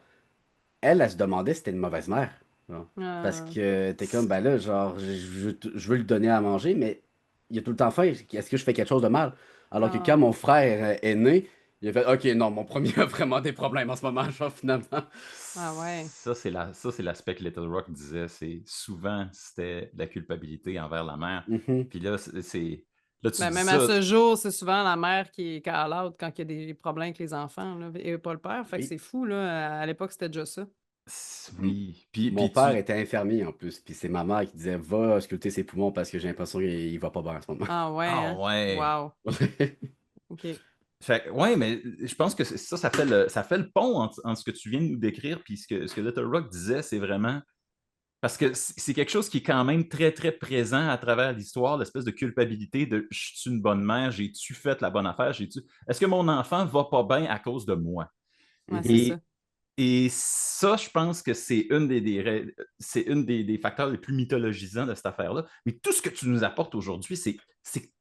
[SPEAKER 3] elle se demandait si c'était une mauvaise mère. Genre. Parce
[SPEAKER 1] Ah.
[SPEAKER 3] que t'es comme, bah là, genre, je veux lui donner à manger, mais il a tout le temps faim. Est-ce que je fais quelque chose de mal? Alors que quand
[SPEAKER 1] Ah.
[SPEAKER 3] mon frère est né, il a fait, OK, non, mon premier a vraiment des problèmes en ce moment, genre, finalement.
[SPEAKER 1] Ah ouais.
[SPEAKER 2] Ça, c'est l'aspect que Little Rock disait. C'est souvent, c'était de la culpabilité envers la mère.
[SPEAKER 3] Mhm.
[SPEAKER 2] Puis là, là, tu
[SPEAKER 1] Ben,
[SPEAKER 2] dis
[SPEAKER 1] même à
[SPEAKER 2] ça.
[SPEAKER 1] ce jour, c'est souvent la mère qui est call out quand il y a des problèmes avec les enfants, là, et pas le père. Fait que
[SPEAKER 3] Oui.
[SPEAKER 1] c'est fou, là. À l'époque, c'était déjà ça.
[SPEAKER 2] Oui.
[SPEAKER 3] Mon père était infirmier en plus, puis c'est ma mère qui disait va sculpter ses poumons parce que j'ai l'impression qu'il va pas bien en ce moment.
[SPEAKER 1] Ah ouais,
[SPEAKER 2] Ah
[SPEAKER 1] hein?
[SPEAKER 2] ouais.
[SPEAKER 1] Wow. OK.
[SPEAKER 2] Ouais, mais je pense que ça fait le pont entre ce que tu viens de nous décrire puis ce que Little Rock disait, c'est vraiment. Parce que c'est quelque chose qui est quand même très, très présent à travers l'histoire, l'espèce de culpabilité de je suis une bonne mère, j'ai-tu fait la bonne affaire, j'ai-tu. Est-ce que mon enfant va pas bien à cause de moi?
[SPEAKER 1] Ouais, c'est
[SPEAKER 3] Mhm.
[SPEAKER 1] ça.
[SPEAKER 2] Et ça, je pense que c'est c'est une des facteurs les plus mythologisants de cette affaire-là. Mais tout ce que tu nous apportes aujourd'hui, c'est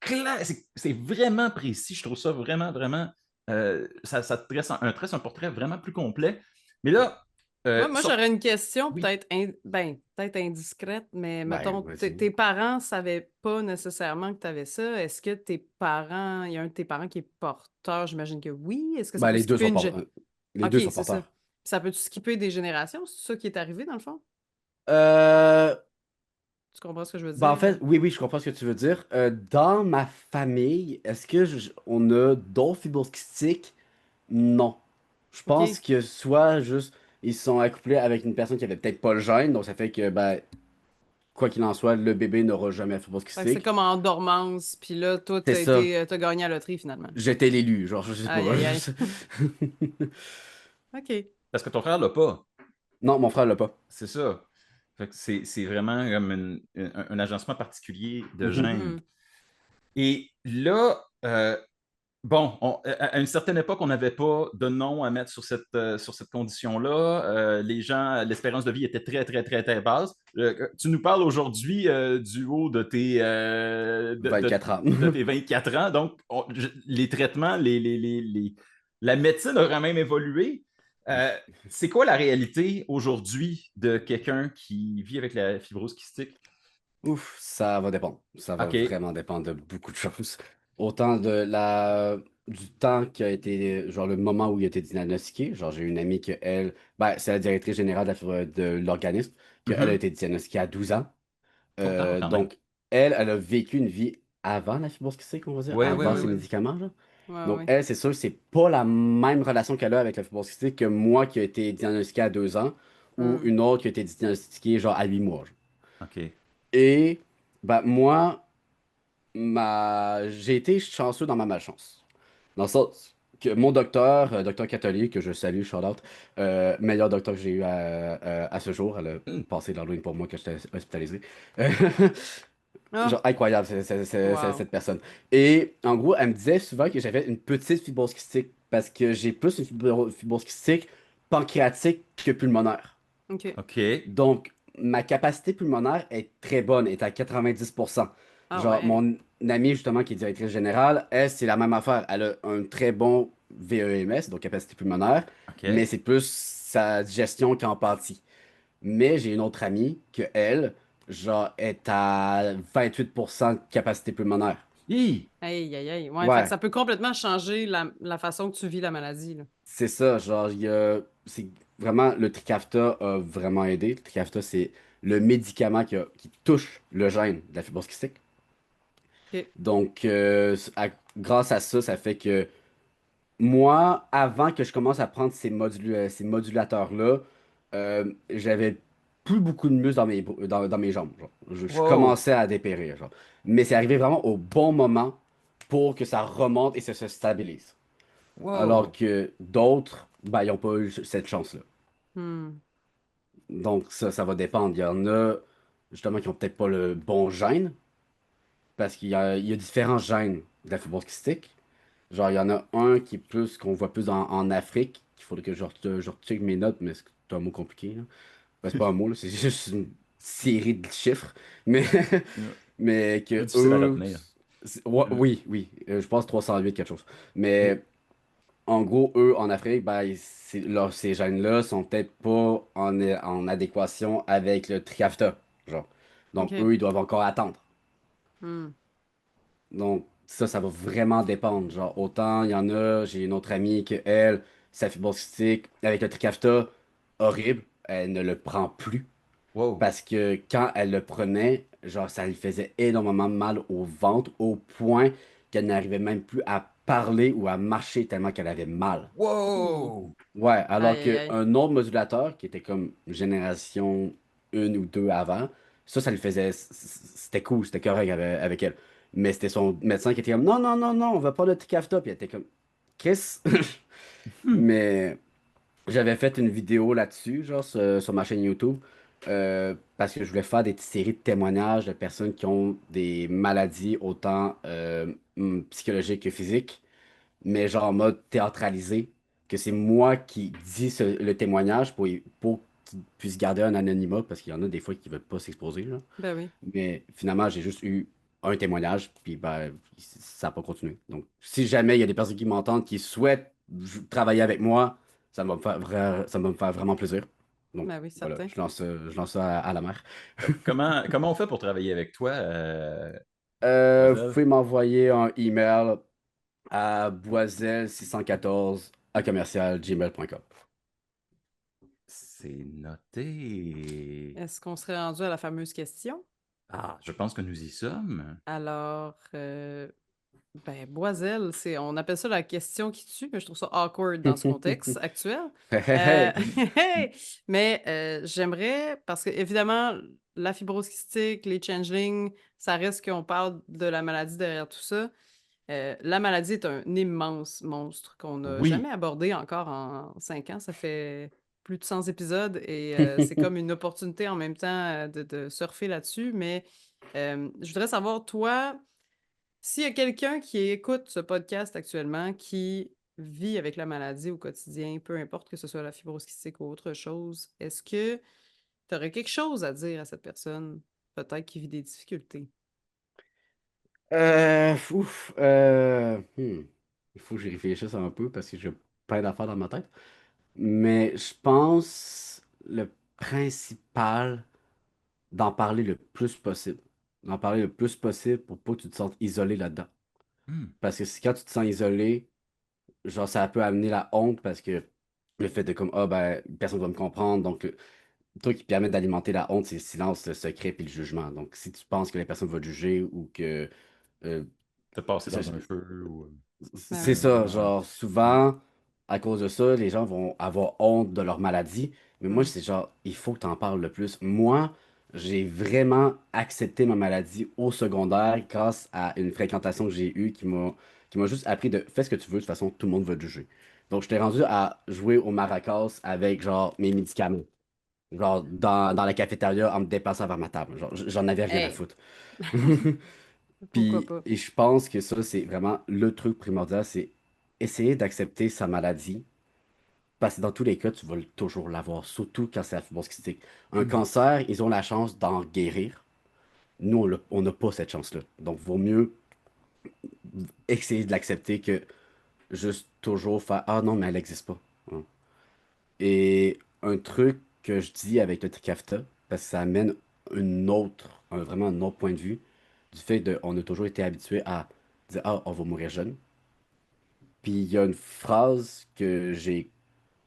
[SPEAKER 2] clair, c'est vraiment précis. Je trouve ça vraiment, vraiment. Ça te dresse un portrait vraiment plus complet. Mais là,
[SPEAKER 1] Moi, j'aurais une question
[SPEAKER 3] Oui.
[SPEAKER 1] peut-être indiscrète, mais
[SPEAKER 3] Ben,
[SPEAKER 1] mettons,
[SPEAKER 3] vas-y.
[SPEAKER 1] tes parents savaient pas nécessairement que tu avais ça. Est-ce que il y a un de tes parents qui est porteur? J'imagine que oui. Est-ce que ça
[SPEAKER 3] Ben,
[SPEAKER 1] peut
[SPEAKER 3] les deux
[SPEAKER 1] skipper
[SPEAKER 3] sont
[SPEAKER 1] une...
[SPEAKER 3] les
[SPEAKER 1] OK,
[SPEAKER 3] deux sont
[SPEAKER 1] c'est ça.
[SPEAKER 3] porteurs.
[SPEAKER 1] Ça peut skipper des générations? C'est ça qui est arrivé, dans le fond?
[SPEAKER 3] Euh,
[SPEAKER 1] Tu comprends ce que je veux
[SPEAKER 3] Ben, en
[SPEAKER 1] dire,
[SPEAKER 3] fait,
[SPEAKER 1] là?
[SPEAKER 3] oui, je comprends ce que tu veux dire. Dans ma famille, est-ce que on a d'autres fibrostiques? Non. Je pense
[SPEAKER 1] OK.
[SPEAKER 3] que soit juste ils se sont accouplés avec une personne qui avait peut-être pas le gène, donc ça fait que, ben, quoi qu'il en soit, le bébé n'aura jamais la
[SPEAKER 1] Fait que c'est
[SPEAKER 3] fibrose.
[SPEAKER 1] comme en dormance, puis là, toi,
[SPEAKER 3] C'est ça.
[SPEAKER 1] t'as gagné à la loterie, finalement.
[SPEAKER 3] J'étais l'élu, genre, je sais pas.
[SPEAKER 1] Aïe, aïe, aïe. OK.
[SPEAKER 2] Parce que ton frère l'a pas.
[SPEAKER 3] Non, mon frère l'a pas.
[SPEAKER 2] C'est ça. Fait que c'est vraiment comme un agencement particulier de
[SPEAKER 3] Mhm.
[SPEAKER 2] gènes.
[SPEAKER 1] Mhm.
[SPEAKER 2] Et là, bon, à une certaine époque, on n'avait pas de nom à mettre sur cette condition-là. Les gens, l'espérance de vie était très, très, très, très basse. Tu nous parles aujourd'hui du haut de
[SPEAKER 3] 24 ans.
[SPEAKER 2] de tes 24 ans. Donc, les traitements, la médecine a quand même évolué. Euh, c'est quoi la réalité aujourd'hui de quelqu'un qui vit avec la fibrose kystique?
[SPEAKER 3] Ouf, ça va dépendre. Ça va
[SPEAKER 2] OK.
[SPEAKER 3] vraiment dépendre de beaucoup de choses. Autant du temps qui a été, genre le moment où il a été diagnostiqué. Genre, j'ai une amie que elle, ben, c'est la directrice générale de l'organisme, qu'elle a
[SPEAKER 2] Mhm.
[SPEAKER 3] été diagnostiquée à 12 ans.
[SPEAKER 2] Oh, quand même.
[SPEAKER 3] Donc, elle a vécu une vie avant la fibrose kystique, on va dire,
[SPEAKER 2] Oui, oui,
[SPEAKER 3] avant
[SPEAKER 2] oui,
[SPEAKER 1] Mhm.
[SPEAKER 3] ses
[SPEAKER 2] oui.
[SPEAKER 3] médicaments, là.
[SPEAKER 1] Ouais,
[SPEAKER 3] Donc,
[SPEAKER 1] ouais.
[SPEAKER 3] elle, c'est sûr que c'est pas la même relation qu'elle a avec la fibrose kystique que moi qui a été diagnostiqué à 2 ans ou
[SPEAKER 1] Hmm.
[SPEAKER 3] une autre qui a été diagnostiquée genre à 8 mois.
[SPEAKER 2] OK.
[SPEAKER 3] Et bah, moi, j'ai été chanceux dans ma malchance. Dans le sens que mon docteur, docteur catholique, que je salue, shout out, meilleur docteur que j'ai eu à ce jour, elle a
[SPEAKER 2] Hmm.
[SPEAKER 3] passé l'Halloween pour moi que j'étais hospitalisé. Euh,
[SPEAKER 1] Ah,
[SPEAKER 3] Genre incroyable,
[SPEAKER 1] wow.
[SPEAKER 3] cette personne. Et en gros, elle me disait souvent que j'avais une petite fibrose kystique parce que j'ai plus une fibrose kystique pancréatique que pulmonaire.
[SPEAKER 1] OK.
[SPEAKER 2] OK.
[SPEAKER 3] Donc, ma capacité pulmonaire est très bonne, est à 90%.
[SPEAKER 1] Ah
[SPEAKER 3] Genre,
[SPEAKER 1] ouais.
[SPEAKER 3] mon amie, justement, qui est directrice générale, elle, c'est la même affaire. Elle a un très bon VEMS, donc capacité pulmonaire, mais
[SPEAKER 2] OK.
[SPEAKER 3] c'est plus sa digestion qui en pâtit. Mais j'ai une autre amie que elle, genre, est à 28% de capacité pulmonaire.
[SPEAKER 2] Hi!
[SPEAKER 1] Aïe, aïe, aïe. Ouais, fait que
[SPEAKER 3] Ouais,
[SPEAKER 1] ça peut complètement changer la façon que tu vis la maladie, là.
[SPEAKER 3] c'est ça. Genre, c'est vraiment, le Trikafta a vraiment aidé. Le Trikafta, c'est le médicament qui touche le gène de la fibrose kystique.
[SPEAKER 1] OK.
[SPEAKER 3] Donc, grâce à ça, ça fait que moi, avant que je commence à prendre ces modulateurs-là, j'avais plus beaucoup de muscles dans mes jambes. Genre. Je
[SPEAKER 2] Wow!
[SPEAKER 3] commençais à dépérir. Genre. Mais c'est arrivé vraiment au bon moment pour que ça remonte et se stabilise. Alors
[SPEAKER 2] Wow!
[SPEAKER 3] que d'autres, ben, ils n'ont pas eu cette chance-là.
[SPEAKER 1] Hmm.
[SPEAKER 3] Donc, ça va dépendre. Il y en a, justement, qui n'ont peut-être pas le bon gène, parce qu'il y a différents gènes de la fibrose kystique. Genre, il y en a un qui est plus, qu'on voit plus en Afrique, qu'il faudrait que je recheck mes notes, mais c'est un mot compliqué, là. Ben, c'est pas un mot, là, c'est juste une série de chiffres. Mais,
[SPEAKER 2] Un
[SPEAKER 3] mais
[SPEAKER 2] peu
[SPEAKER 3] que
[SPEAKER 2] difficile à
[SPEAKER 3] eux.
[SPEAKER 2] retenir.
[SPEAKER 3] Ouais, oui, oui, je pense 308 quelque chose. Mais
[SPEAKER 2] OK.
[SPEAKER 3] en gros, eux, en Afrique, ben, ces gènes-là sont peut-être pas en adéquation avec le Trikafta. Genre. Donc,
[SPEAKER 1] OK.
[SPEAKER 3] eux, ils doivent encore attendre.
[SPEAKER 1] Hmm.
[SPEAKER 3] Donc, ça va vraiment dépendre. Genre, autant il y en a, j'ai une autre amie que elle, sa fibrose cystique, avec le Trikafta, horrible, elle ne le prend plus.
[SPEAKER 2] Wow!
[SPEAKER 3] Parce que quand elle le prenait, genre, ça lui faisait énormément mal au ventre, au point qu'elle n'arrivait même plus à parler ou à marcher tellement qu'elle avait mal.
[SPEAKER 1] Hmm.
[SPEAKER 2] Wow!
[SPEAKER 3] Ouais, alors
[SPEAKER 1] Aïe, aïe, aïe.
[SPEAKER 3] qu'un autre modulateur, qui était comme génération une ou deux avant, ça lui faisait. C'était cool, c'était correct avec elle. Mais c'était son médecin qui était comme non, non, non, non, on va pas de Trikafta. Puis elle était comme Chris.
[SPEAKER 2] Hmm.
[SPEAKER 3] Mais j'avais fait une vidéo là-dessus, genre sur ma chaîne YouTube, parce que je voulais faire des petites séries de témoignages de personnes qui ont des maladies autant psychologiques que physiques mais genre en mode théâtralisé, que c'est moi qui dis le témoignage pour qu'il puisse garder un anonymat, parce qu'il y en a des fois qui veulent pas s'exposer, là.
[SPEAKER 1] Ben oui.
[SPEAKER 3] Mais finalement, j'ai juste eu un témoignage, puis ben, ça n'a pas continué. Donc, si jamais il y a des personnes qui m'entendent, qui souhaitent travailler avec moi, ça va me faire vraiment plaisir. Donc,
[SPEAKER 1] Ben oui,
[SPEAKER 3] voilà,
[SPEAKER 1] certain.
[SPEAKER 3] je lance ça à la mer.
[SPEAKER 2] Comment on fait pour travailler avec toi,
[SPEAKER 3] Vous
[SPEAKER 2] Boiselle?
[SPEAKER 3] pouvez m'envoyer un email à boiselle614@commercial-gmail.com.
[SPEAKER 2] C'est noté.
[SPEAKER 1] Est-ce qu'on serait rendu à la fameuse question?
[SPEAKER 2] Ah, je pense que nous y sommes.
[SPEAKER 1] Alors, ben, Boiselle, on appelle ça la question qui tue, mais je trouve ça awkward dans ce contexte actuel.
[SPEAKER 3] Hey, hey,
[SPEAKER 1] Euh,
[SPEAKER 3] hey.
[SPEAKER 1] mais j'aimerais, parce que évidemment, la fibrose kystique, les changelings, ça reste qu'on parle de la maladie derrière tout ça. La maladie est un immense monstre qu'on n'a
[SPEAKER 2] Oui,
[SPEAKER 1] jamais abordé encore en 5 ans. Ça fait plus de 100 épisodes et c'est comme une opportunité en même temps de surfer là-dessus. Mais je voudrais savoir, toi, s'il y a quelqu'un qui écoute ce podcast actuellement, qui vit avec la maladie au quotidien, peu importe que ce soit la fibrose kystique ou autre chose, est-ce que tu aurais quelque chose à dire à cette personne, peut-être qui vit des difficultés?
[SPEAKER 3] Ouf, il faut que j'y réfléchisse un peu parce que j'ai plein d'affaires dans ma tête. Mais je pense le principal, d'en parler le plus possible. D'en parler le plus possible pour pas que tu te sentes isolé là-dedans.
[SPEAKER 2] hmm,
[SPEAKER 3] Parce que si quand tu te sens isolé, genre ça peut amener la honte parce que le fait de comme, ah ben, personne va me comprendre. Donc, le truc qui permet d'alimenter la honte, c'est le silence, le secret puis le jugement. Donc, si tu penses que les personnes vont te juger ou que euh,
[SPEAKER 2] te passer
[SPEAKER 3] genre,
[SPEAKER 2] dans un feu ou
[SPEAKER 1] Ben
[SPEAKER 3] c'est
[SPEAKER 1] oui.
[SPEAKER 3] ça,
[SPEAKER 2] ouais.
[SPEAKER 3] genre
[SPEAKER 2] Hmm,
[SPEAKER 3] souvent, à cause de ça, les gens vont avoir honte de leur maladie. Mais moi,
[SPEAKER 1] Hmm.
[SPEAKER 3] c'est genre, il faut que tu en parles le plus. Moi, j'ai vraiment accepté ma maladie au secondaire grâce à une fréquentation que j'ai eue qui m'a juste appris de fais ce que tu veux, de toute façon, tout le monde va te juger. Donc, j'étais rendu à jouer au maracas avec genre mes médicaments. Genre dans la cafétéria en me déplaçant vers ma table. Genre, j'en avais rien à
[SPEAKER 1] Hey,
[SPEAKER 3] foutre.
[SPEAKER 1] pourquoi
[SPEAKER 3] Puis,
[SPEAKER 1] pas?
[SPEAKER 3] et je pense que ça, c'est vraiment le truc primordial, c'est essayer d'accepter sa maladie, parce que dans tous les cas, tu vas toujours l'avoir, surtout quand c'est la fibrose kystique. Un
[SPEAKER 2] hmm.
[SPEAKER 3] cancer, ils ont la chance d'en guérir. Nous, on n'a pas cette chance-là. Donc, vaut mieux essayer de l'accepter que juste toujours faire «Ah non, mais elle n'existe pas». Hein. Et un truc que je dis avec le Trikafta, parce que ça amène vraiment un autre point de vue, du fait de, on a toujours été habitué à dire «Ah, on va mourir jeune». Puis il y a une phrase que j'ai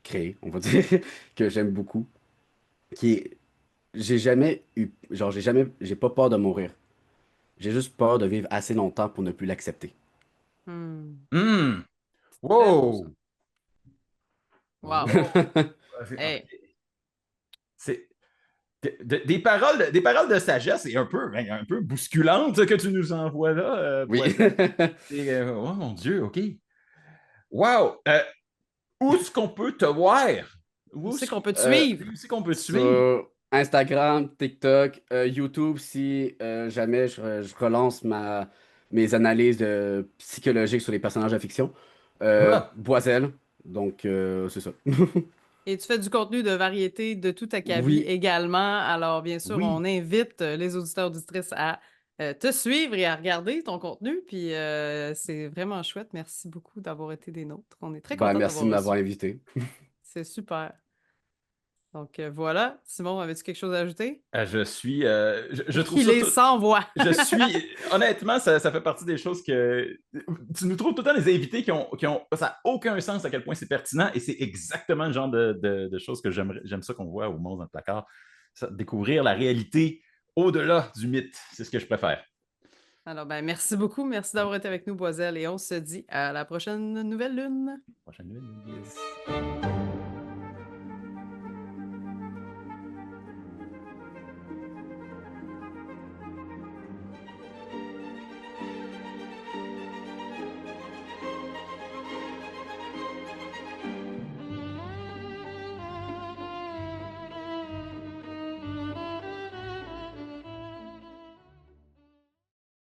[SPEAKER 3] créée, on va dire, que j'aime beaucoup, qui est j'ai jamais eu, genre j'ai pas peur de mourir. J'ai juste peur de vivre assez longtemps pour ne plus l'accepter.
[SPEAKER 1] Hmm.
[SPEAKER 2] Hmm.
[SPEAKER 1] Très beau, ça.
[SPEAKER 2] Wow!
[SPEAKER 1] Wow.
[SPEAKER 2] Wow!
[SPEAKER 1] Hey,
[SPEAKER 2] C'est des paroles de sagesse et un peu bousculantes que tu nous envoies là,
[SPEAKER 3] Oui.
[SPEAKER 2] Boiselle. Oh mon Dieu, OK. Wow! Où est-ce qu'on peut te voir?
[SPEAKER 1] où
[SPEAKER 2] Où
[SPEAKER 1] c'est
[SPEAKER 2] est-ce
[SPEAKER 1] qu'on peut te
[SPEAKER 3] Euh,
[SPEAKER 1] suivre?
[SPEAKER 2] où est-ce qu'on peut te suivre?
[SPEAKER 3] sur Instagram, TikTok, YouTube, si jamais je relance mes analyses psychologiques sur les personnages de fiction.
[SPEAKER 2] Ah,
[SPEAKER 3] Boiselle, donc c'est ça.
[SPEAKER 1] Et tu fais du contenu de variété de tout acabit
[SPEAKER 3] Oui,
[SPEAKER 1] également. Alors, bien sûr, on
[SPEAKER 2] oui.
[SPEAKER 1] invite les auditeurs auditrices à te suivre et à regarder ton contenu. Puis, c'est vraiment chouette. Merci beaucoup d'avoir été des nôtres. On est très
[SPEAKER 3] ben
[SPEAKER 1] contents de
[SPEAKER 3] merci
[SPEAKER 1] t'avoir
[SPEAKER 3] de m'avoir
[SPEAKER 1] reçu.
[SPEAKER 3] invité.
[SPEAKER 1] C'est super. Donc, voilà. Simon, avais-tu quelque chose à ajouter?
[SPEAKER 2] Je trouve
[SPEAKER 1] Il
[SPEAKER 2] ça
[SPEAKER 1] est
[SPEAKER 2] tout.
[SPEAKER 1] sans voix.
[SPEAKER 2] Honnêtement, ça fait partie des choses que. Tu nous trouves tout le temps des invités ça n'a aucun sens à quel point c'est pertinent et c'est exactement le genre de choses que j'aime ça qu'on voit au Monstre dans le placard. Découvrir la réalité au-delà du mythe, c'est ce que je préfère.
[SPEAKER 1] Alors, ben, merci beaucoup. Merci d'avoir été avec nous, Boiselle. Et on se dit à la prochaine nouvelle lune.
[SPEAKER 2] Prochaine nouvelle.